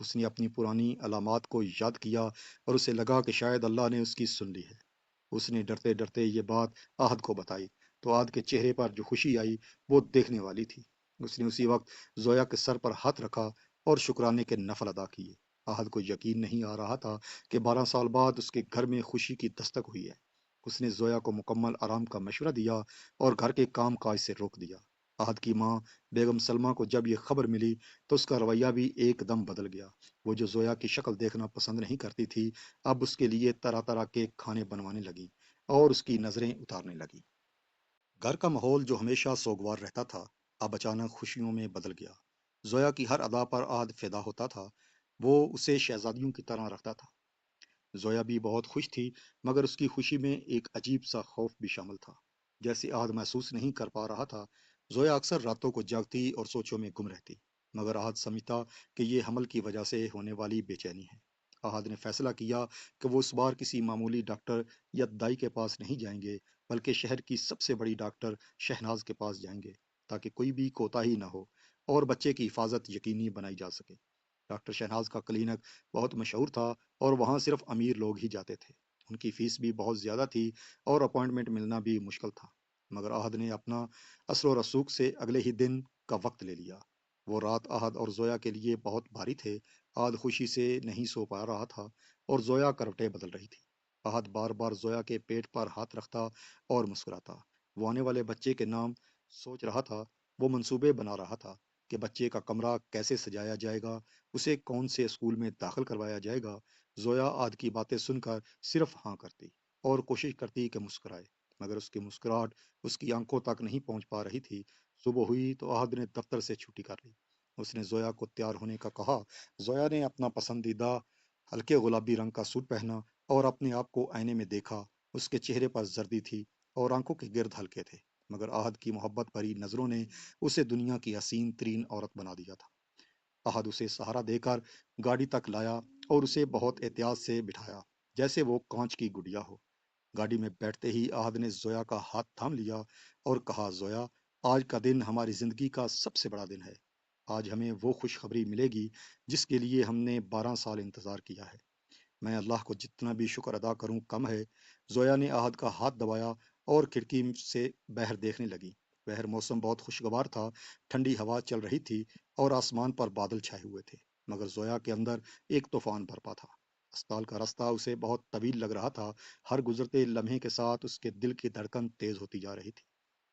اس نے اپنی پرانی علامات کو یاد کیا اور اسے لگا کہ شاید اللہ نے اس کی سن لی ہے۔ اس نے ڈرتے ڈرتے یہ بات عہد کو بتائی تو عہد کے چہرے پر جو خوشی آئی وہ دیکھنے والی تھی۔ اس نے اسی وقت زویا کے سر پر ہاتھ رکھا اور شکرانے کے نفل ادا کیے۔ عہد کو یقین نہیں آ رہا تھا کہ 12 سال بعد اس کے گھر میں خوشی کی دستک ہوئی ہے۔ اس نے زویا کو مکمل آرام کا مشورہ دیا اور گھر کے کام کاج سے روک دیا۔ عہد کی ماں بیگم سلمہ کو جب یہ خبر ملی تو اس کا رویہ بھی ایک دم بدل گیا۔ وہ جو زویا کی شکل دیکھنا پسند نہیں کرتی تھی، اب اس کے لیے طرح طرح کے کھانے بنوانے لگی اور اس کی نظریں اتارنے لگی۔ گھر کا ماحول جو ہمیشہ سوگوار رہتا تھا اب اچانک خوشیوں میں بدل گیا۔ زویا کی ہر ادا پر عہد فدا ہوتا تھا۔ وہ اسے شہزادیوں کی طرح رکھتا تھا۔ زویا بھی بہت خوش تھی، مگر اس کی خوشی میں ایک عجیب سا خوف بھی شامل تھا۔ جیسے عہد محسوس نہیں کر پا رہا تھا، زویا اکثر راتوں کو جاگتی اور سوچوں میں گم رہتی، مگر عہد سمجھتا کہ یہ حمل کی وجہ سے ہونے والی بے چینی ہے۔ عہد نے فیصلہ کیا کہ وہ اس بار کسی معمولی ڈاکٹر یا دائی کے پاس نہیں جائیں گے، بلکہ شہر کی سب سے بڑی ڈاکٹر شہناز کے پاس جائیں گے، تاکہ کوئی بھی کوتاہی نہ ہو اور بچے کی حفاظت یقینی بنائی جا سکے۔ ڈاکٹر شہناز کا کلینک بہت مشہور تھا اور وہاں صرف امیر لوگ ہی جاتے تھے۔ ان کی فیس بھی بہت زیادہ تھی اور اپوائنٹمنٹ ملنا بھی مشکل تھا، مگر عہد نے اپنا اثر و رسوخ سے اگلے ہی دن کا وقت لے لیا۔ وہ رات عہد اور زویا کے لیے بہت بھاری تھے۔ عہد خوشی سے نہیں سو پا رہا تھا اور زویا کروٹیں بدل رہی تھی۔ عہد بار بار زویا کے پیٹ پر ہاتھ رکھتا اور مسکراتا۔ وہ آنے والے بچے کے نام سوچ رہا تھا، وہ منصوبے بنا رہا تھا کہ بچے کا کمرہ کیسے سجایا جائے گا، اسے کون سے اسکول میں داخل کروایا جائے گا۔ زویا عہد کی باتیں سن کر صرف ہاں کرتی اور کوشش کرتی کہ مسکرائے، مگر اس کی مسکراہٹ اس کی آنکھوں تک نہیں پہنچ پا رہی تھی۔ صبح ہوئی تو عہد نے دفتر سے چھٹی کر لی۔ اس نے زویا کو تیار ہونے کا کہا۔ زویا نے اپنا پسندیدہ ہلکے گلابی رنگ کا سوٹ پہنا اور اپنے آپ کو آئینے میں دیکھا۔ اس کے چہرے پر زردی تھی اور آنکھوں کے گرد ہلکے تھے، مگر عہد کی محبت بھری نظروں نے اسے دنیا کی حسین ترین عورت بنا دیا تھا۔ عہد اسے سہارا دے کر گاڑی تک لایا اور اسے بہت احتیاط سے بٹھایا، جیسے وہ کانچ کی گڑیا ہو۔ گاڑی میں بیٹھتے ہی عہد نے زویا کا ہاتھ تھام لیا اور کہا، زویا، آج کا دن ہماری زندگی کا سب سے بڑا دن ہے۔ آج ہمیں وہ خوشخبری ملے گی جس کے لیے ہم نے 12 سال انتظار کیا ہے۔ میں اللہ کو جتنا بھی شکر ادا کروں کم ہے۔ زویا نے عہد کا ہاتھ دبایا اور کھڑکی سے باہر دیکھنے لگی۔ باہر موسم بہت خوشگوار تھا، ٹھنڈی ہوا چل رہی تھی اور آسمان پر بادل چھائے ہوئے تھے، مگر زویا کے اندر ایک طوفان برپا تھا۔ اسپتال کا راستہ اسے بہت طویل لگ رہا تھا۔ ہر گزرتے لمحے کے ساتھ اس کے دل کی دھڑکن تیز ہوتی جا رہی تھی۔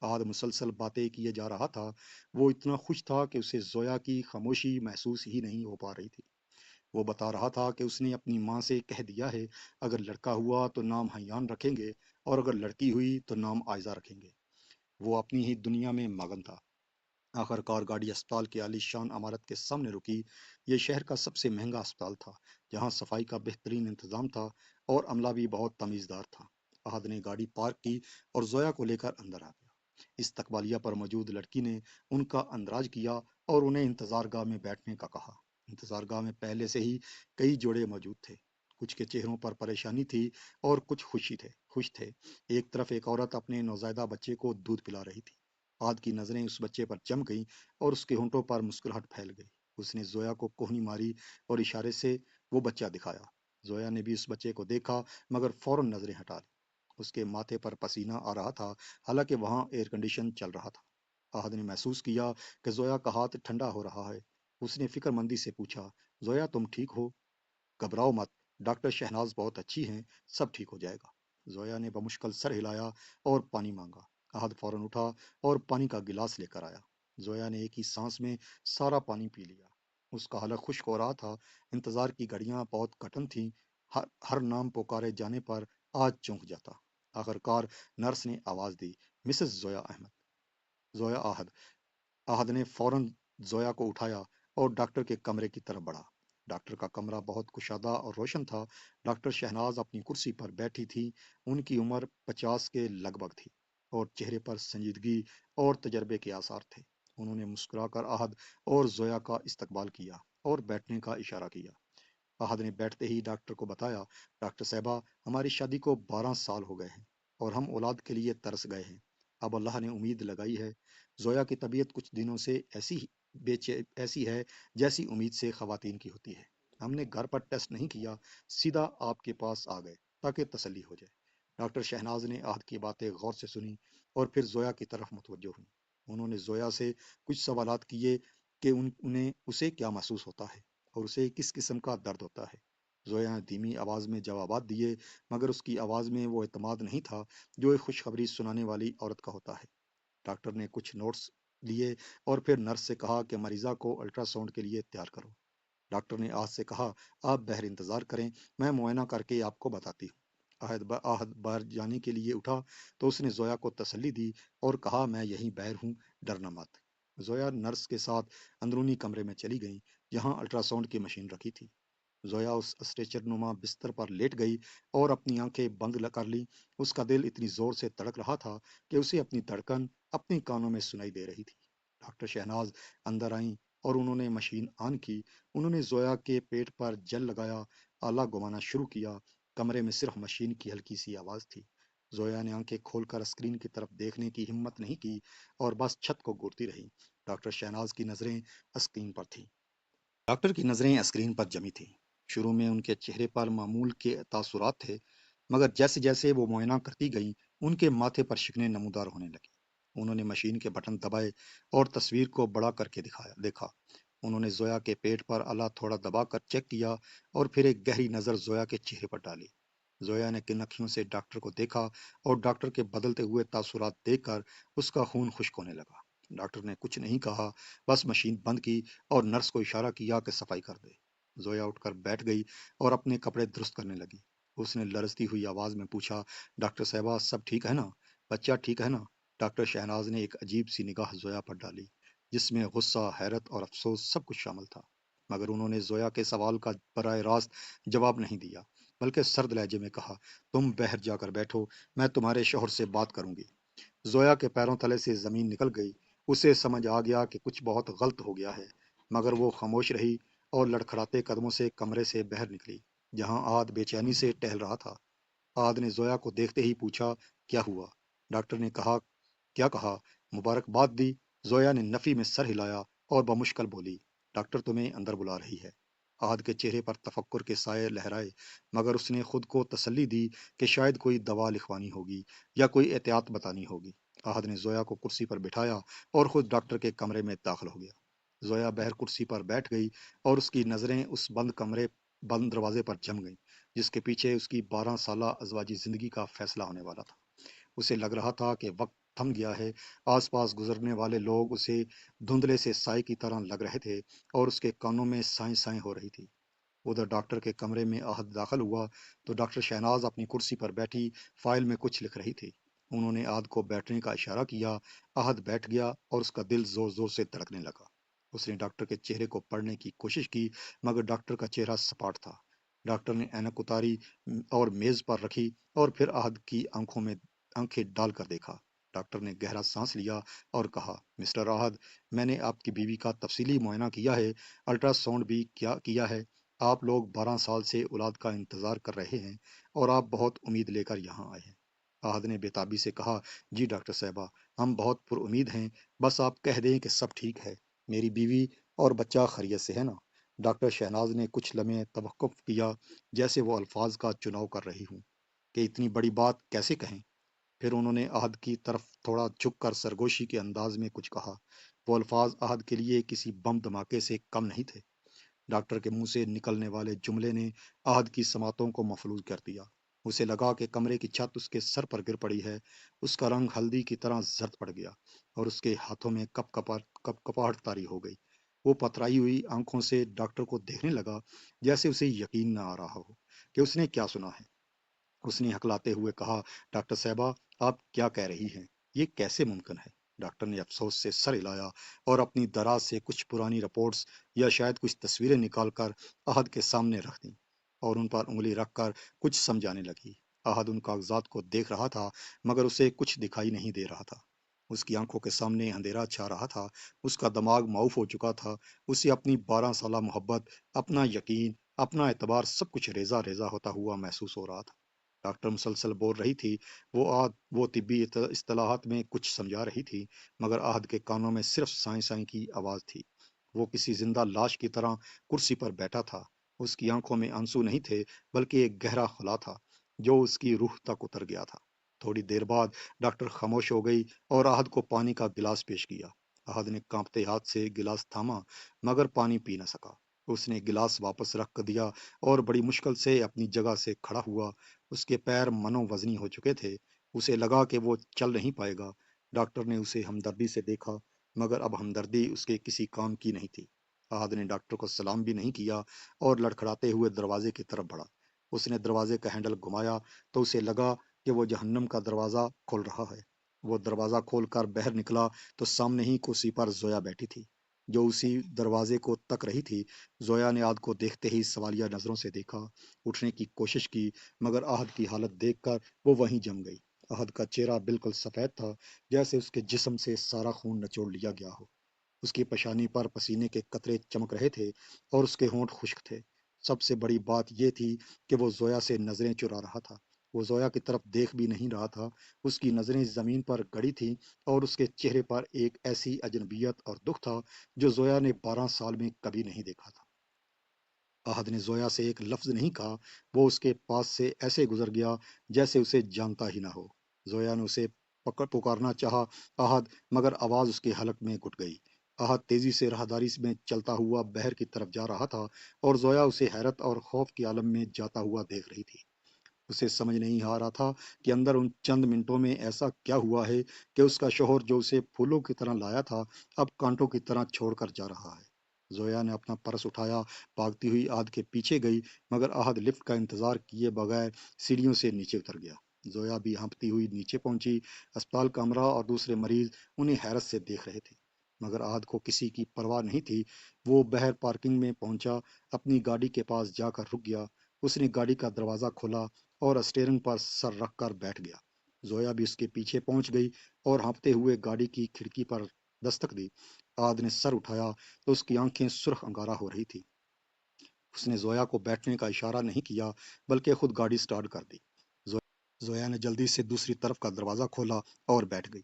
عہد مسلسل باتیں کیے جا رہا تھا۔ وہ اتنا خوش تھا کہ اسے زویا کی خاموشی محسوس ہی نہیں ہو پا رہی تھی۔ وہ بتا رہا تھا کہ اس نے اپنی ماں سے کہہ دیا ہے، اگر لڑکا ہوا تو نام حیان رکھیں گے اور اگر لڑکی ہوئی تو نام عائزہ رکھیں گے۔ وہ اپنی ہی دنیا میں مگن تھا۔ آخر کار گاڑی اسپتال کی عالی شان عمارت کے سامنے رکی۔ یہ شہر کا سب سے مہنگا اسپتال تھا، جہاں صفائی کا بہترین انتظام تھا اور عملہ بھی بہت تمیزدار تھا۔ عہد نے گاڑی پارک کی اور زویا کو لے کر اندر آ گیا۔ استقبالیہ پر موجود لڑکی نے ان کا اندراج کیا اور انہیں انتظار گاہ میں بیٹھنے کا کہا۔ انتظار گاہ میں پہلے سے ہی کئی جوڑے موجود تھے۔ کچھ کے چہروں پر پریشانی تھی اور کچھ خوش تھے۔ ایک طرف ایک عورت اپنے نوزائیدہ بچے کو دودھ پلا رہی تھی۔ عاد کی نظریں اس بچے پر جم گئیں اور اس کے ہونٹوں پر مسکراہٹ پھیل گئی۔ اس نے زویا کو کوہنی ماری اور اشارے سے وہ بچہ دکھایا۔ زویا نے بھی اس بچے کو دیکھا، مگر فوراً نظریں ہٹا لی۔ اس کے ماتھے پر پسینہ آ رہا تھا، حالانکہ وہاں ایئر کنڈیشن چل رہا تھا۔ عہد نے محسوس کیا کہ زویا کا ہاتھ ٹھنڈا ہو رہا ہے۔ اس نے فکر مندی سے پوچھا، زویا تم ٹھیک ہو؟ گھبراؤ مت، ڈاکٹر شہناز بہت اچھی ہیں، سب ٹھیک ہو جائے گا۔ زویا نے بمشکل سر ہلایا اور پانی مانگا۔ عہد فوراً اٹھا اور پانی کا گلاس لے کر آیا۔ زویا نے ایک ہی سانس میں سارا پانی پی لیا۔ اس کا حلق خشک ہو رہا تھا۔ انتظار کی گھڑیاں بہت کٹن تھیں۔ ہر نام پکارے جانے پر آج چونک جاتا۔ آخر کار نرس نے آواز دی، مسز زویا احمد۔ زویا عہد۔ عہد نے فوراً زویا کو اٹھایا اور ڈاکٹر کے کمرے کی طرف بڑھا۔ ڈاکٹر کا کمرہ بہت کشادہ اور روشن تھا۔ ڈاکٹر شہناز اپنی کرسی پر بیٹھی تھی۔ ان کی عمر 50 کے لگ بھگ تھی اور چہرے پر سنجیدگی اور تجربے کے آثار تھے۔ انہوں نے مسکرا کر عہد اور زویا کا استقبال کیا اور بیٹھنے کا اشارہ کیا۔ عہد نے بیٹھتے ہی ڈاکٹر کو بتایا، ڈاکٹر صاحبہ، ہماری شادی کو 12 سال ہو گئے ہیں اور ہم اولاد کے لیے ترس گئے ہیں۔ اب اللہ نے امید لگائی ہے۔ زویا کی طبیعت کچھ دنوں سے ایسی ہے جیسی امید سے خواتین کی ہوتی ہے۔ ہم نے گھر پر ٹیسٹ نہیں کیا، سیدھا آپ کے پاس آ گئے تاکہ تسلی ہو جائے۔ ڈاکٹر شہناز نے عہد کی باتیں غور سے سنی اور پھر زویا کی طرف متوجہ ہوئی۔ انہوں نے زویا سے کچھ سوالات کیے کہ انہیں اسے کیا محسوس ہوتا ہے اور اسے کس قسم کا درد ہوتا ہے۔ زویا نے دھیمی آواز میں جوابات دیے، مگر اس کی آواز میں وہ اعتماد نہیں تھا جو ایک خوشخبری سنانے والی عورت کا ہوتا ہے۔ ڈاکٹر نے کچھ نوٹس لیے اور پھر نرس سے کہا کہ مریضہ کو الٹرا ساؤنڈ کے لیے تیار کرو۔ ڈاکٹر نے آج سے کہا، آپ بہر انتظار کریں، میں معائنہ کر کے آپ کو بتاتی ہوں۔ آہد باہر جانے کے لیے اٹھا تو اس نے زویا کو تسلی دی اور کہا، میں یہیں بہر ہوں، ڈرنا مت۔ زویا نرس کے ساتھ اندرونی کمرے میں چلی گئی جہاں الٹرا ساؤنڈ کی مشین رکھی تھی۔ زویا اس اسٹریچر نما بستر پر لیٹ گئی اور اپنی آنکھیں بند کر لی۔ اس کا دل اتنی زور سے تڑک رہا تھا کہ اسے اپنی دھڑکن اپنے کانوں میں سنائی دے رہی تھی۔ ڈاکٹر شہناز اندر آئیں اور انہوں نے مشین آن کی۔ انہوں نے زویا کے پیٹ پر جل لگایا، آلہ گھمانا شروع کیا۔ کمرے میں صرف مشین کی ہلکی سی آواز تھی۔ زویا نے آنکھیں کھول کر اسکرین کی طرف دیکھنے کی ہمت نہیں کی اور بس چھت کو گورتی رہی۔ ڈاکٹر شہناز کی نظریں اسکرین پر تھیں۔ ڈاکٹر کی نظریں اسکرین پر جمی تھیں۔ شروع میں ان کے چہرے پر معمول کے تاثرات تھے، مگر جیسے جیسے وہ معائنہ کرتی گئیں ان کے ماتھے پر شکنیں نمودار ہونے لگی۔ انہوں نے مشین کے بٹن دبائے اور تصویر کو بڑا کر کے دیکھا۔ انہوں نے زویا کے پیٹ پر آلہ تھوڑا دبا کر چیک کیا اور پھر ایک گہری نظر زویا کے چہرے پر ڈالی۔ زویا نے کن اکھیوں سے ڈاکٹر کو دیکھا اور ڈاکٹر کے بدلتے ہوئے تاثرات دیکھ کر اس کا خون خشک ہونے لگا۔ ڈاکٹر نے کچھ نہیں کہا، بس مشین بند کی اور نرس کو اشارہ کیا کہ صفائی کر دے۔ زویا اٹھ کر بیٹھ گئی اور اپنے کپڑے درست کرنے لگی۔ اس نے لرزتی ہوئی آواز میں پوچھا، ڈاکٹر صاحبہ سب ٹھیک ہے نا؟ بچہ ٹھیک ہے نا؟ ڈاکٹر شہناز نے ایک عجیب سی نگاہ زویا پر ڈالی جس میں غصہ، حیرت اور افسوس سب کچھ شامل تھا، مگر انہوں نے زویا کے سوال کا براہ راست جواب نہیں دیا، بلکہ سرد لہجے میں کہا، تم باہر جا کر بیٹھو، میں تمہارے شوہر سے بات کروں گی۔ زویا کے پیروں تلے سے زمین نکل گئی۔ اسے سمجھ آ گیا کہ کچھ بہت غلط ہو گیا ہے، مگر وہ خاموش رہی اور لڑکھڑاتے قدموں سے کمرے سے باہر نکلی جہاں عاد بے چینی سے ٹہل رہا تھا۔ عاد نے زویا کو دیکھتے ہی پوچھا، کیا ہوا؟ ڈاکٹر نے کہا، کیا کہا؟ مبارکباد دی۔ زویا نے نفی میں سر ہلایا اور بمشکل بولی، ڈاکٹر تمہیں اندر بلا رہی ہے۔ عاد کے چہرے پر تفکر کے سائے لہرائے، مگر اس نے خود کو تسلی دی کہ شاید کوئی دوا لکھوانی ہوگی یا کوئی احتیاط بتانی ہوگی۔ عاد نے زویا کو کرسی پر بٹھایا اور خود ڈاکٹر کے کمرے میں داخل ہو گیا۔ زویا باہر کرسی پر بیٹھ گئی اور اس کی نظریں اس بند دروازے پر جم گئیں جس کے پیچھے اس کی 12 سالہ ازواجی زندگی کا فیصلہ ہونے والا تھا۔ اسے لگ رہا تھا کہ وقت تھم گیا ہے۔ آس پاس گزرنے والے لوگ اسے دھندلے سے سائے کی طرح لگ رہے تھے اور اس کے کانوں میں سائیں سائیں ہو رہی تھی۔ ادھر ڈاکٹر کے کمرے میں عہد داخل ہوا تو ڈاکٹر شہناز اپنی کرسی پر بیٹھی فائل میں کچھ لکھ رہی تھی۔ انہوں نے عہد کو بیٹھنے کا اشارہ کیا۔ عہد بیٹھ گیا اور اس کا دل زور زور سے دھڑکنے لگا۔ اس نے ڈاکٹر کے چہرے کو پڑھنے کی کوشش کی، مگر ڈاکٹر کا چہرہ سپاٹ تھا۔ ڈاکٹر نے اینک اتاری اور میز پر رکھی اور پھر عہد کی آنکھوں میں آنکھیں ڈال کر دیکھا۔ ڈاکٹر نے گہرا سانس لیا اور کہا، مسٹر عہد، میں نے آپ کی بیوی کا تفصیلی معائنہ کیا ہے، الٹرا ساؤنڈ بھی کیا ہے۔ آپ لوگ 12 سال سے اولاد کا انتظار کر رہے ہیں اور آپ بہت امید لے کر یہاں آئے ہیں۔ عہد نے بےتابی سے کہا، جی ڈاکٹر صاحبہ، ہم بہت پر امید ہیں، بس آپ کہہ دیں کہ سب ٹھیک ہے، میری بیوی اور بچہ خیریت سے ہے نا؟ ڈاکٹر شہناز نے کچھ لمحے توقف کیا، جیسے وہ الفاظ کا چناؤ کر رہی ہوں کہ اتنی بڑی بات کیسے کہیں۔ پھر انہوں نے عہد کی طرف تھوڑا جھک کر سرگوشی کے انداز میں کچھ کہا۔ وہ الفاظ عہد کے لیے کسی بم دھماکے سے کم نہیں تھے۔ ڈاکٹر کے منہ سے نکلنے والے جملے نے عہد کی سماعتوں کو مفلوج کر دیا۔ اسے لگا کہ کمرے کی چھت اس کے سر پر گر پڑی ہے۔ اس کا رنگ ہلدی کی طرح زرد پڑ گیا اور اس کے ہاتھوں میں کپاہٹ طاری ہو گئی۔ وہ پترائی ہوئی آنکھوں سے ڈاکٹر کو دیکھنے لگا، جیسے اسے یقین نہ آ رہا ہو کہ اس نے کیا سنا ہے۔ اس نے ہکلاتے ہوئے کہا، ڈاکٹر صاحبہ، آپ کیا کہہ رہی ہیں؟ یہ کیسے ممکن ہے؟ ڈاکٹر نے افسوس سے سر ہلایا اور اپنی دراز سے کچھ پرانی رپورٹس یا شاید کچھ تصویریں نکال کر عہد کے سامنے رکھ دیں اور ان پر انگلی رکھ کر کچھ سمجھانے لگی۔ عہد ان کاغذات کو دیکھ رہا تھا، مگر اسے کچھ دکھائی نہیں دے رہا تھا۔ اس کی آنکھوں کے سامنے اندھیرا چھا رہا تھا۔ اس کا دماغ معاف ہو چکا تھا۔ اسے اپنی 12 سالہ محبت، اپنا یقین، اپنا اعتبار سب کچھ ریزہ ریزہ ہوتا ہوا محسوس ہو رہا تھا۔ ڈاکٹر مسلسل بول رہی تھی، وہ طبی اصطلاحات میں کچھ سمجھا رہی تھی، مگر عہد کے کانوں میں صرف سائیں سائیں کی آواز تھی۔ وہ کسی زندہ لاش کی طرح کرسی پر بیٹھا تھا، اس کی آنکھوں میں آنسو نہیں تھے، بلکہ ایک گہرا خلا تھا جو اس کی روح تک اتر گیا تھا۔ تھوڑی دیر بعد ڈاکٹر خاموش ہو گئی اور احد کو پانی کا گلاس پیش کیا۔ احد نے کانپتے ہاتھ سے گلاس تھاما، مگر پانی پی نہ سکا۔ اس نے گلاس واپس رکھ دیا اور بڑی مشکل سے اپنی جگہ سے کھڑا ہوا۔ اس کے پیر منو وزنی ہو چکے تھے، اسے لگا کہ وہ چل نہیں پائے گا۔ ڈاکٹر نے اسے ہمدردی سے دیکھا، مگر اب ہمدردی اس کے کسی کام کی نہیں تھی۔ احد نے ڈاکٹر کو سلام بھی نہیں کیا اور لڑکھڑاتے ہوئے دروازے کی طرف بڑھا۔ اس نے دروازے کا ہینڈل گھمایا تو اسے لگا کہ وہ جہنم کا دروازہ کھول رہا ہے۔ وہ دروازہ کھول کر باہر نکلا تو سامنے ہی کرسی پر زویا بیٹھی تھی، جو اسی دروازے کو تک رہی تھی۔ زویا نے احد کو دیکھتے ہی سوالیہ نظروں سے دیکھا، اٹھنے کی کوشش کی، مگر احد کی حالت دیکھ کر وہ وہیں جم گئی۔ احد کا چہرہ بالکل سفید تھا، جیسے اس کے جسم سے سارا خون نچوڑ لیا گیا ہو۔ اس کی پیشانی پر پسینے کے قطرے چمک رہے تھے اور اس کے ہونٹ خشک تھے۔ سب سے بڑی بات یہ تھی کہ وہ زویا سے نظریں چرا رہا تھا۔ وہ زویا کی طرف دیکھ بھی نہیں رہا تھا، اس کی نظریں زمین پر گڑی تھیں اور اس کے چہرے پر ایک ایسی اجنبیت اور دکھ تھا جو زویا نے 12 سال میں کبھی نہیں دیکھا تھا۔ احد نے زویا سے ایک لفظ نہیں کہا، وہ اس کے پاس سے ایسے گزر گیا جیسے اسے جانتا ہی نہ ہو۔ زویا نے اسے پکارنا چاہا، احد، مگر آواز اس کے حلق میں گھٹ گئی۔ احد تیزی سے راہداری میں چلتا ہوا بحر کی طرف جا رہا تھا اور زویا اسے حیرت اور خوف کے عالم میں جاتا ہوا دیکھ رہی تھی۔ اسے سمجھ نہیں آ رہا تھا کہ اندر ان چند منٹوں میں ایسا کیا ہوا ہے کہ اس کا شوہر جو اسے پھولوں کی طرح لایا تھا اب کانٹوں کی طرح چھوڑ کر جا رہا ہے۔ زویا نے اپنا پرس اٹھایا، بھاگتی ہوئی احد کے پیچھے گئی، مگر احد لفٹ کا انتظار کیے بغیر سیڑھیوں سے نیچے اتر گیا۔ زویا بھی ہانپتی ہوئی نیچے پہنچی۔ اسپتال کا عملہ اور دوسرے مریض انہیں حیرت سے دیکھ رہے تھے، مگر احد کو کسی کی پرواہ نہیں تھی۔ وہ بہر پارکنگ میں پہنچا، اپنی گاڑی کے پاس جا کر رک گیا۔ اس نے گاڑی کا دروازہ کھولا اور اسٹیئرنگ پر سر رکھ کر بیٹھ گیا۔ زویا بھی اس کے پیچھے پہنچ گئی اور ہانپتے ہوئے گاڑی کی کھڑکی پر دستک دی۔ احد نے سر اٹھایا تو اس کی آنکھیں سرخ انگارہ ہو رہی تھی۔ اس نے زویا کو بیٹھنے کا اشارہ نہیں کیا، بلکہ خود گاڑی سٹارٹ کر دی۔ زویا نے جلدی سے دوسری طرف کا دروازہ کھولا اور بیٹھ گئی۔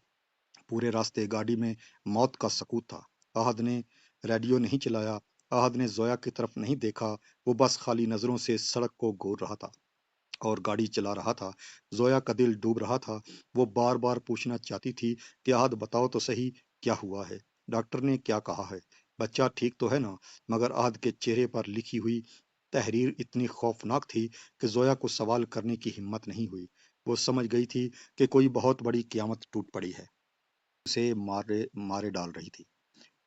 پورے راستے گاڑی میں موت کا سکوت تھا۔ احد نے ریڈیو نہیں چلایا، احد نے زویا کی طرف نہیں دیکھا، وہ بس خالی نظروں سے سڑک کو گور رہا تھا اور گاڑی چلا رہا تھا۔ زویا کا دل ڈوب رہا تھا، وہ بار بار پوچھنا چاہتی تھی کہ احد بتاؤ تو صحیح، کیا ہوا ہے؟ ڈاکٹر نے کیا کہا ہے؟ بچہ ٹھیک تو ہے نا؟ مگر احد کے چہرے پر لکھی ہوئی تحریر اتنی خوفناک تھی کہ زویا کو سوال کرنے کی ہمت نہیں ہوئی۔ وہ سمجھ گئی تھی کہ کوئی بہت بڑی قیامت ٹوٹ پڑی ہے، اسے مارے مارے ڈال رہی تھی۔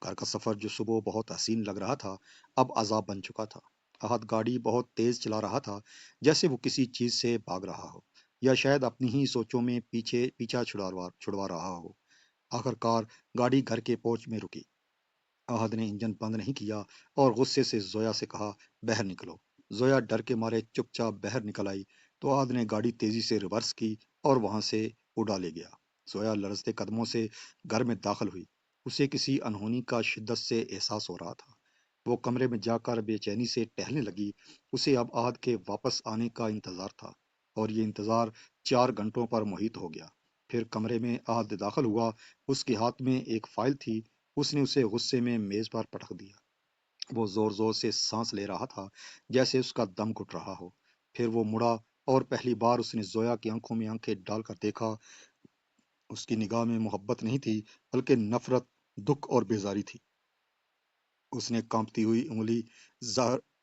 گھر کا سفر جو صبح بہت حسین لگ رہا تھا اب عذاب بن چکا تھا۔ احد گاڑی بہت تیز چلا رہا تھا، جیسے وہ کسی چیز سے بھاگ رہا ہو یا شاید اپنی ہی سوچوں میں پیچھا چھڑوا رہا ہو۔ آخر کار گاڑی گھر کے پورچ میں رکی۔ احد نے انجن بند نہیں کیا اور غصے سے زویا سے کہا، باہر نکلو۔ زویا ڈر کے مارے چپ چاپ باہر نکل آئی تو احد نے گاڑی تیزی سے ریورس کی اور وہاں سے اڑا لے گیا۔ زویا لرزتے قدموں سے گھر میں داخل ہوئی، اسے کسی انہونی کا شدت سے احساس ہو رہا تھا۔ وہ کمرے میں جا کر بے چینی سے ٹہلنے لگی، اسے اب احد کے واپس آنے کا انتظار تھا، اور یہ انتظار 4 گھنٹوں پر محیط ہو گیا۔ پھر کمرے میں احد داخل ہوا، اس کے ہاتھ میں ایک فائل تھی، اس نے اسے غصے میں میز پر پٹک دیا۔ وہ زور زور سے سانس لے رہا تھا، جیسے اس کا دم گھٹ رہا ہو۔ پھر وہ مڑا اور پہلی بار اس نے زویا کی آنکھوں میں آنکھیں ڈال کر دیکھا۔ اس کی نگاہ میں محبت نہیں تھی، بلکہ نفرت، دکھ اور بیزاری تھی۔ اس نے کانپتی ہوئی انگلی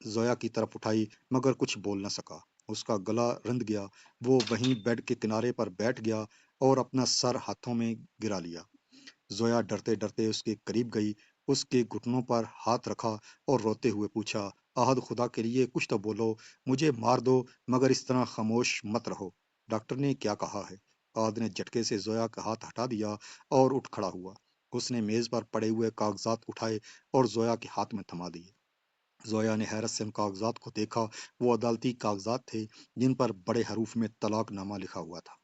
زویا کی طرف اٹھائی، مگر کچھ بول نہ سکا۔ اس کا گلا رند گیا، وہ وہیں بیڈ کے کنارے پر بیٹھ گیا اور اپنا سر ہاتھوں میں گرا لیا۔ زویا ڈرتے ڈرتے اس کے قریب گئی، اس کے گھٹنوں پر ہاتھ رکھا اور روتے ہوئے پوچھا، احد، خدا کے لیے کچھ تو بولو، مجھے مار دو، مگر اس طرح خاموش مت رہو۔ ڈاکٹر نے کیا کہا ہے؟ احد نے جھٹکے سے زویا کا ہاتھ ہٹا دیا اور اٹھ کھڑا ہوا۔ اس نے میز پر پڑے ہوئے کاغذات اٹھائے اور زویا کے ہاتھ میں تھما دیے۔ زویا نے حیرت سے ان کاغذات کو دیکھا، وہ عدالتی کاغذات تھے جن پر بڑے حروف میں طلاق نامہ لکھا ہوا تھا۔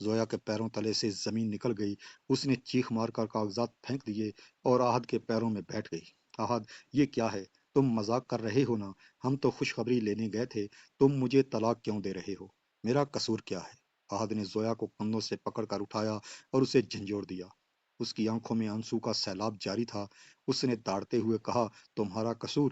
زویا کے پیروں تلے سے زمین نکل گئی، اس نے چیخ مار کر کاغذات پھینک دیے اور احد کے پیروں میں بیٹھ گئی۔ احد، یہ کیا ہے؟ تم مذاق کر رہے ہو نا؟ ہم تو خوشخبری لینے گئے تھے، تم مجھے طلاق کیوں دے رہے ہو؟ میرا قصور کیا ہے؟ احد نے زویا کو کندھوں سے پکڑ کر اٹھایا اور اسے جھنجھوڑ دیا۔ اس کی آنکھوں میں آنسو کا سیلاب جاری تھا۔ اس نے داڑتے ہوئے کہا، تمہارا قصور؟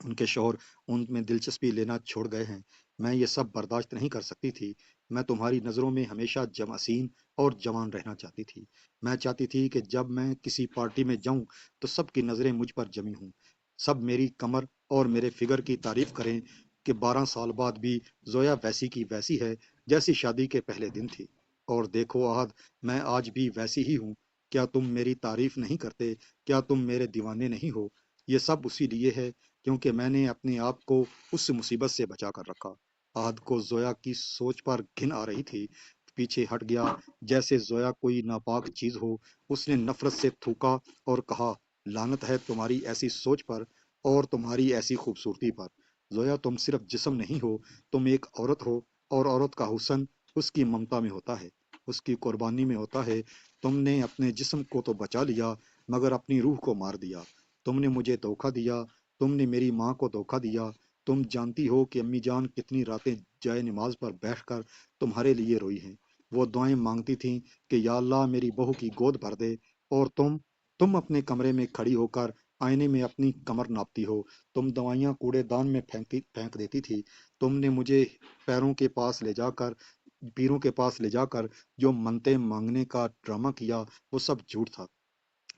ان کے شوہر ان میں دلچسپی لینا چھوڑ گئے ہیں۔ میں یہ سب برداشت نہیں کر سکتی تھی۔ میں تمہاری نظروں میں ہمیشہ جمعسین اور جوان رہنا چاہتی تھی۔ میں چاہتی تھی کہ جب میں کسی پارٹی میں جاؤں تو سب کی نظریں مجھ پر جمی ہوں، سب میری کمر اور میرے فگر کی تعریف کریں کہ 12 سال بعد بھی زویا ویسی کی ویسی ہے جیسی شادی کے پہلے دن تھی۔ اور دیکھو احد، میں آج بھی ویسی ہی ہوں۔ کیا تم میری تعریف نہیں کرتے؟ کیا تم میرے دیوانے نہیں ہو؟ یہ سب اسی لیے ہے کیونکہ میں نے اپنے آپ کو اس مصیبت سے بچا کر رکھا۔ عہد کو زویا کی سوچ پر گھن آ رہی تھی، پیچھے ہٹ گیا جیسے زویا کوئی ناپاک چیز ہو۔ اس نے نفرت سے تھوکا اور کہا، لعنت ہے تمہاری ایسی سوچ پر اور تمہاری ایسی خوبصورتی پر۔ زویا، تم صرف جسم نہیں ہو، تم ایک عورت ہو، اور عورت کا حسن اس کی ممتا میں ہوتا ہے، اس کی قربانی میں ہوتا ہے۔ تم نے اپنے جسم کو تو بچا لیا مگر اپنی روح کو مار دیا۔ تم نے مجھے دھوکہ دیا، تم نے میری ماں کو دھوکہ دیا۔ تم جانتی ہو کہ امی جان کتنی راتیں جائے نماز پر بیٹھ کر تمہارے لیے روئی ہیں۔ وہ دعائیں مانگتی تھیں کہ یا اللہ میری بہو کی گود بھر دے، اور تم اپنے کمرے میں کھڑی ہو کر آئینے میں اپنی کمر ناپتی ہو۔ تم دوائیاں کوڑے دان میں پھینک دیتی تھی۔ تم نے مجھے پیروں کے پاس لے جا کر پیروں کے پاس لے جا کر جو منتیں مانگنے کا ڈرامہ کیا وہ سب جھوٹ تھا۔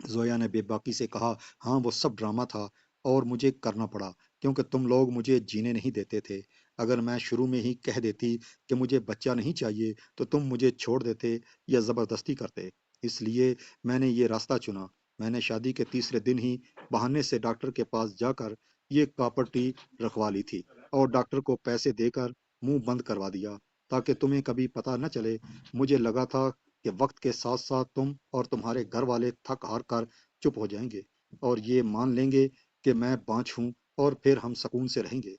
زویا نے بے باکی سے کہا، ہاں وہ سب ڈرامہ تھا اور مجھے کرنا پڑا کیونکہ تم لوگ مجھے جینے نہیں دیتے تھے۔ اگر میں شروع میں ہی کہہ دیتی کہ مجھے بچہ نہیں چاہیے تو تم مجھے چھوڑ دیتے یا زبردستی کرتے۔ اس لیے میں نے یہ راستہ چنا۔ میں نے شادی کے تیسرے دن ہی بہانے سے ڈاکٹر کے پاس جا کر یہ کاپرٹی رکھوا لی تھی اور ڈاکٹر کو پیسے دے کر منہ بند کروا دیا تاکہ تمہیں کبھی پتہ نہ چلے۔ مجھے لگا تھا کہ وقت کے ساتھ ساتھ تم اور تمہارے گھر والے تھک ہار کر چپ ہو جائیں گے اور یہ مان لیں گے کہ میں بانجھ ہوں، اور پھر ہم سکون سے رہیں گے،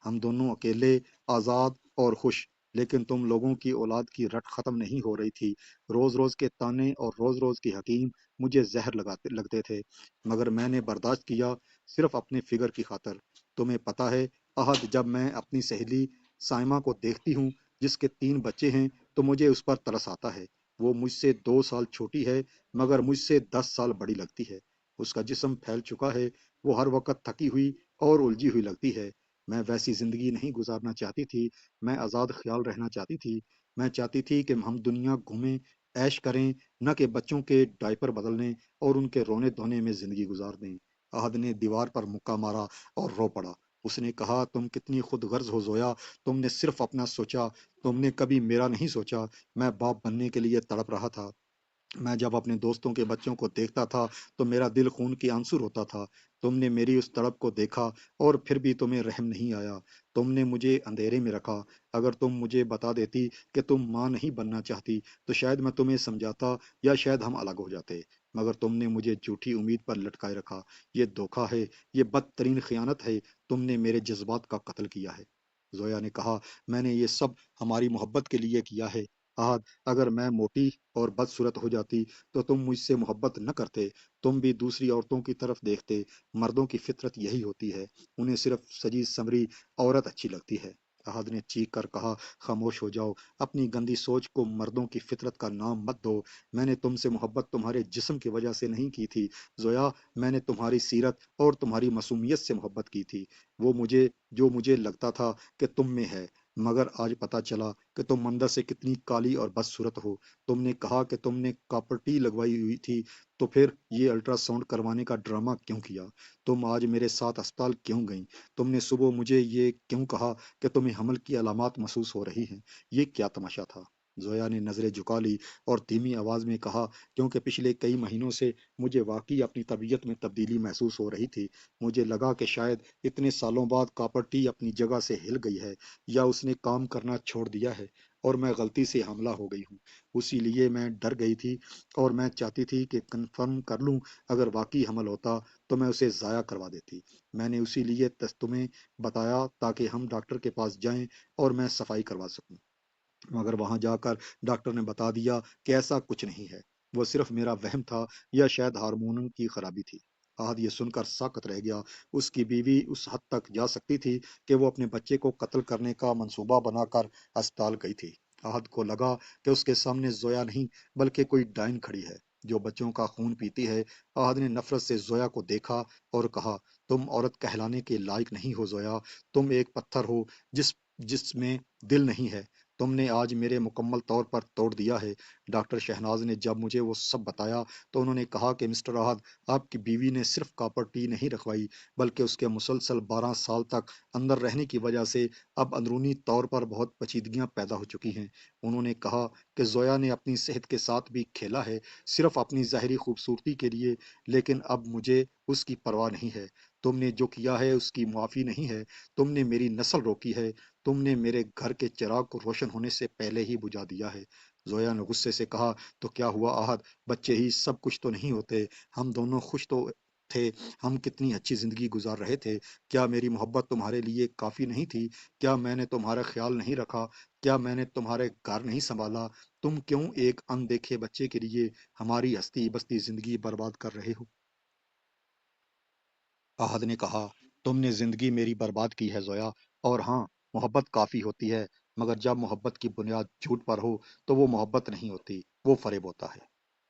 ہم دونوں اکیلے، آزاد اور خوش۔ لیکن تم لوگوں کی اولاد کی رٹ ختم نہیں ہو رہی تھی۔ روز روز کے تانے اور روز روز کی حکیم مجھے زہر لگتے تھے، مگر میں نے برداشت کیا، صرف اپنے فگر کی خاطر۔ تمہیں پتہ ہے احد، جب میں اپنی سہیلی سائمہ کو دیکھتی ہوں جس کے 3 بچے ہیں تو مجھے اس پر ترس آتا ہے۔ وہ مجھ سے 2 سال چھوٹی ہے مگر مجھ سے 10 سال بڑی لگتی ہے۔ اس کا جسم پھیل چکا ہے، وہ ہر وقت تھکی ہوئی اور الجھی ہوئی لگتی ہے۔ میں ویسی زندگی نہیں گزارنا چاہتی تھی۔ میں آزاد خیال رہنا چاہتی تھی۔ میں چاہتی تھی کہ ہم دنیا گھومیں، عیش کریں، نہ کہ بچوں کے ڈائپر بدلنے اور ان کے رونے دھونے میں زندگی گزار دیں۔ احد نے دیوار پر مکہ مارا اور رو پڑا۔ اس نے کہا، تم کتنی خود غرض ہو زویا، تم نے صرف اپنا سوچا، تم نے کبھی میرا نہیں سوچا۔ میں باپ بننے کے لیے تڑپ رہا تھا۔ میں جب اپنے دوستوں کے بچوں کو دیکھتا تھا تو میرا دل خون کی آنسر ہوتا تھا۔ تم نے میری اس تڑپ کو دیکھا اور پھر بھی تمہیں رحم نہیں آیا۔ تم نے مجھے اندھیرے میں رکھا۔ اگر تم مجھے بتا دیتی کہ تم ماں نہیں بننا چاہتی تو شاید میں تمہیں سمجھاتا یا شاید ہم الگ ہو جاتے، مگر تم نے مجھے جھوٹی امید پر لٹکائے رکھا۔ یہ دھوکہ ہے، یہ بدترین خیانت ہے۔ تم نے میرے جذبات کا قتل کیا ہے۔ زویا نے کہا، میں نے یہ سب ہماری محبت کے لیے کیا ہے۔ آج اگر میں موٹی اور بدصورت ہو جاتی تو تم مجھ سے محبت نہ کرتے، تم بھی دوسری عورتوں کی طرف دیکھتے۔ مردوں کی فطرت یہی ہوتی ہے، انہیں صرف سجی سمری عورت اچھی لگتی ہے۔ احد نے چیخ کر کہا، خاموش ہو جاؤ، اپنی گندی سوچ کو مردوں کی فطرت کا نام مت دو۔ میں نے تم سے محبت تمہارے جسم کی وجہ سے نہیں کی تھی زویا، میں نے تمہاری سیرت اور تمہاری معصومیت سے محبت کی تھی، جو مجھے لگتا تھا کہ تم میں ہے۔ مگر آج پتا چلا کہ تم اندر سے کتنی کالی اور بدصورت ہو۔ تم نے کہا کہ تم نے کاپرٹی لگوائی ہوئی تھی، تو پھر یہ الٹرا ساؤنڈ کروانے کا ڈرامہ کیوں کیا؟ تم آج میرے ساتھ اسپتال کیوں گئیں؟ تم نے صبح مجھے یہ کیوں کہا کہ تمہیں حمل کی علامات محسوس ہو رہی ہیں؟ یہ کیا تماشا تھا؟ زویا نے نظریں جھکا لی اور دھیمی آواز میں کہا، کیونکہ پچھلے کئی مہینوں سے مجھے واقعی اپنی طبیعت میں تبدیلی محسوس ہو رہی تھی۔ مجھے لگا کہ شاید اتنے سالوں بعد کاپرٹی اپنی جگہ سے ہل گئی ہے یا اس نے کام کرنا چھوڑ دیا ہے اور میں غلطی سے حاملہ ہو گئی ہوں۔ اسی لیے میں ڈر گئی تھی اور میں چاہتی تھی کہ کنفرم کر لوں، اگر واقعی حمل ہوتا تو میں اسے ضائع کروا دیتی۔ میں نے اسی لیے تمہیں بتایا تاکہ ہم ڈاکٹر کے پاس جائیں اور میں صفائی کروا سکوں، مگر وہاں جا کر ڈاکٹر نے بتا دیا کہ ایسا کچھ نہیں ہے، وہ صرف میرا وہم تھا یا شاید ہارمون کی خرابی تھی۔ آج یہ سن کر ساکت رہ گیا۔ اس کی بیوی اس حد تک جا سکتی تھی کہ وہ اپنے بچے کو قتل کرنے کا منصوبہ بنا کر اسپتال گئی تھی۔ احد کو لگا کہ اس کے سامنے زویا نہیں بلکہ کوئی ڈائن کھڑی ہے۔ جو بچوں کا خون پیتی ہے۔ احد نے نفرت سے زویا کو دیکھا اور کہا، تم عورت کہلانے کے لائق نہیں ہو زویا، تم ایک پتھر ہو جس جس میں دل نہیں ہے۔ تم نے آج میرے مکمل طور پر توڑ دیا ہے۔ ڈاکٹر شہناز نے جب مجھے وہ سب بتایا تو انہوں نے کہا کہ مسٹر احد، آپ کی بیوی نے صرف کاپر ٹی نہیں رکھوائی، بلکہ اس کے مسلسل 12 سال تک اندر رہنے کی وجہ سے اب اندرونی طور پر بہت پیچیدگیاں پیدا ہو چکی ہیں۔ انہوں نے کہا کہ زویا نے اپنی صحت کے ساتھ بھی کھیلا ہے، صرف اپنی ظاہری خوبصورتی کے لیے، لیکن اب مجھے اس کی پرواہ نہیں ہے۔ تم نے جو کیا ہے اس کی معافی نہیں ہے۔ تم نے میری نسل روکی ہے، تم نے میرے گھر کے چراغ کو روشن ہونے سے پہلے ہی بجھا دیا ہے۔ زویا نے غصے سے کہا، تو کیا ہوا احد، بچے ہی سب کچھ تو نہیں ہوتے، ہم دونوں خوش تو تھے، ہم کتنی اچھی زندگی گزار رہے تھے۔ کیا میری محبت تمہارے لیے کافی نہیں تھی؟ کیا میں نے تمہارا خیال نہیں رکھا؟ کیا میں نے تمہارے گھر نہیں سنبھالا؟ تم کیوں ایک ان دیکھے بچے کے لیے ہماری ہستی بستی زندگی برباد کر رہے ہو؟ احد نے کہا، تم نے زندگی میری برباد کی ہے زویا، اور ہاں، محبت کافی ہوتی ہے، مگر جب محبت کی بنیاد جھوٹ پر ہو تو وہ محبت نہیں ہوتی، وہ فریب ہوتا ہے۔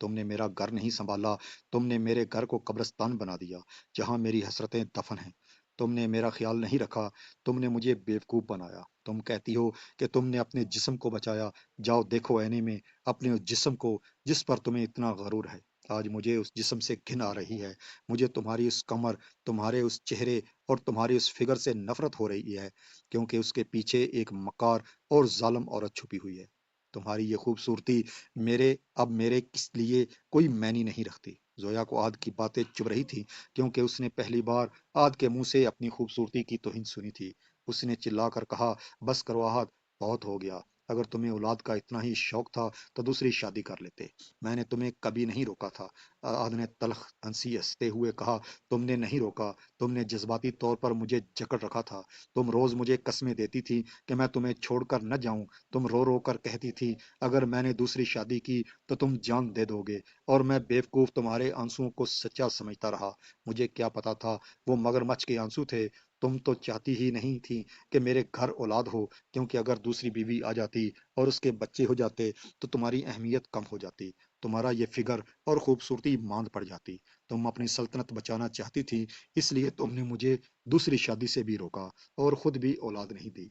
تم نے میرا گھر نہیں سنبھالا، تم نے میرے گھر کو قبرستان بنا دیا جہاں میری حسرتیں دفن ہیں۔ تم نے میرا خیال نہیں رکھا، تم نے مجھے بیوقوف بنایا۔ تم کہتی ہو کہ تم نے اپنے جسم کو بچایا، جاؤ دیکھو آئینے میں اپنے اس جسم کو جس پر تمہیں اتنا غرور ہے۔ آج مجھے اس جسم سے گھن آ رہی ہے، مجھے تمہاری اس کمر، تمہارے اس چہرے اور تمہاری اس فگر سے نفرت ہو رہی ہے، کیونکہ اس کے پیچھے ایک مکار اور ظالم عورت چھپی ہوئی ہے۔ تمہاری یہ خوبصورتی میرے کس لیے کوئی معنی نہیں رکھتی۔ زویا کو عاد کی باتیں چبھ رہی تھی، کیونکہ اس نے پہلی بار عاد کے منہ سے اپنی خوبصورتی کی توہین سنی تھی۔ اس نے چلا کر کہا، بس کرو عاد، بہت ہو گیا۔ اگر تمہیں اولاد کا اتنا ہی شوق تھا تو دوسری شادی کر لیتے، میں نے تمہیں کبھی نہیں روکا تھا۔ عاد نے تلخ ہنسی ہنستے ہوئے کہا، تم نے نہیں روکا، تم نے جذباتی طور پر مجھے جکڑ رکھا تھا۔ تم روز مجھے قسمیں دیتی تھی کہ میں تمہیں چھوڑ کر نہ جاؤں، تم رو رو کر کہتی تھی اگر میں نے دوسری شادی کی تو تم جان دے دو گے، اور میں بیوقوف تمہارے آنسوؤں کو سچا سمجھتا رہا۔ مجھے کیا پتا تھا وہ مگرمچھ کے آنسو تھے۔ تم تو چاہتی ہی نہیں تھی کہ میرے گھر اولاد ہو، کیونکہ اگر دوسری بیوی آ جاتی اور اس کے بچے ہو جاتے تو تمہاری اہمیت کم ہو جاتی، تمہارا یہ فگر اور خوبصورتی ماند پڑ جاتی۔ تم اپنی سلطنت بچانا چاہتی تھی، اس لیے تم نے مجھے دوسری شادی سے بھی روکا اور خود بھی اولاد نہیں دی۔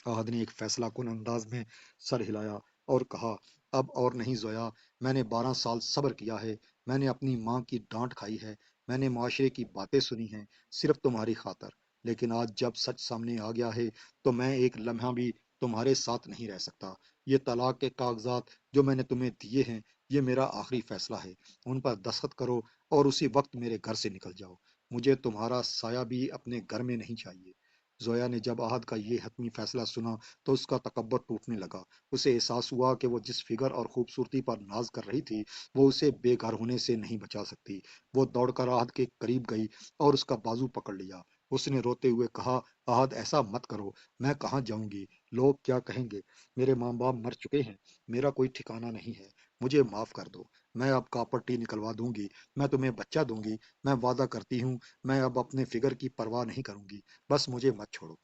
عہد نے ایک فیصلہ کن انداز میں سر ہلایا اور کہا، اب اور نہیں زویا، میں نے 12 سال صبر کیا ہے، میں نے اپنی ماں کی ڈانٹ کھائی ہے، میں نے معاشرے کی باتیں سنی ہیں، صرف تمہاری خاطر، لیکن آج جب سچ سامنے آ گیا ہے تو میں ایک لمحہ بھی تمہارے ساتھ نہیں رہ سکتا۔ یہ طلاق کے کاغذات جو میں نے تمہیں دیے ہیں، یہ میرا آخری فیصلہ ہے، ان پر دستخط کرو اور اسی وقت میرے گھر سے نکل جاؤ، مجھے تمہارا سایہ بھی اپنے گھر میں نہیں چاہیے۔ زویا نے جب عہد کا یہ حتمی فیصلہ سنا تو اس کا تکبر ٹوٹنے لگا۔ اسے احساس ہوا کہ وہ جس فگر اور خوبصورتی پر ناز کر رہی تھی وہ اسے بے گھر ہونے سے نہیں بچا سکتی۔ وہ دوڑ کر عہد کے قریب گئی اور اس کا بازو پکڑ لیا۔ اس نے روتے ہوئے کہا، عہد ایسا مت کرو، میں کہاں جاؤں گی، لوگ کیا کہیں گے، میرے ماں باپ مر چکے ہیں، میرا کوئی ٹھکانہ نہیں ہے، مجھے معاف کر دو، میں اب کاپٹی نکلوا دوں گی، میں تمہیں بچہ دوں گی، میں وعدہ کرتی ہوں، میں اب اپنے فگر کی پرواہ نہیں کروں گی، بس مجھے مت چھوڑو۔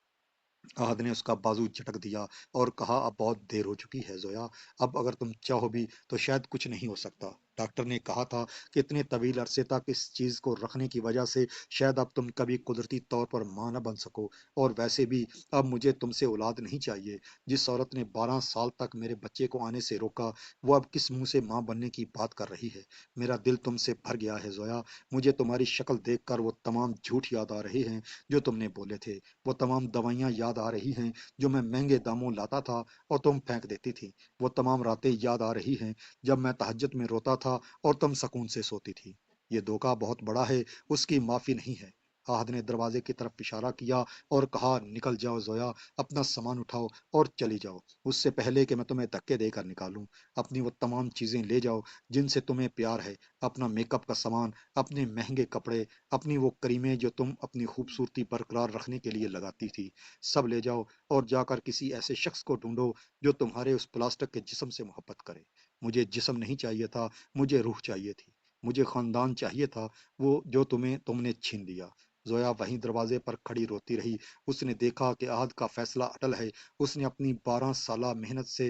عہد نے اس کا بازو جھٹک دیا اور کہا، اب بہت دیر ہو چکی ہے زویا، اب اگر تم چاہو بھی تو شاید کچھ نہیں ہو سکتا۔ ڈاکٹر نے کہا تھا کہ اتنے طویل عرصے تک اس چیز کو رکھنے کی وجہ سے شاید اب تم کبھی قدرتی طور پر ماں نہ بن سکو، اور ویسے بھی اب مجھے تم سے اولاد نہیں چاہیے۔ جس عورت نے 12 سال تک میرے بچے کو آنے سے روکا وہ اب کس منہ سے ماں بننے کی بات کر رہی ہے؟ میرا دل تم سے بھر گیا ہے زویا، مجھے تمہاری شکل دیکھ کر وہ تمام جھوٹ یاد آ رہے ہیں جو تم نے بولے تھے، وہ تمام دوائیاں یاد آ رہی ہیں جو میں مہنگے داموں لاتا تھا اور تم پھینک دیتی تھی، وہ تمام راتیں یاد آ رہی ہیں جب میں تہجد میں روتا تھا اور تم سکون سے سوتی تھی۔ یہ دھوکہ بہت بڑا ہے، اس کی معافی نہیں ہے۔ عہد نے دروازے کی طرف اشارہ کیا اور کہا، نکل جاؤ زویا، اپنا سامان اٹھاؤ اور چلی جاؤ، اس سے پہلے کہ میں تمہیں دھکے دے کر نکالوں۔ اپنی وہ تمام چیزیں لے جاؤ جن سے تمہیں پیار ہے، اپنا میک اپ کا سامان، اپنے مہنگے کپڑے، اپنی وہ کریمیں جو تم اپنی خوبصورتی برقرار رکھنے کے لیے لگاتی تھی، سب لے جاؤ اور جا کر کسی ایسے شخص کو ڈھونڈو جو تمہارے اس پلاسٹک کے جسم سے محبت کرے۔ مجھے جسم نہیں چاہیے تھا، مجھے روح چاہیے تھی، مجھے خاندان چاہیے تھا، وہ جو تم نے چھین لیا۔ زویا وہیں دروازے پر کھڑی روتی رہی۔ اس نے دیکھا کہ عہد کا فیصلہ اٹل ہے، اس نے اپنی 12 سالہ محنت سے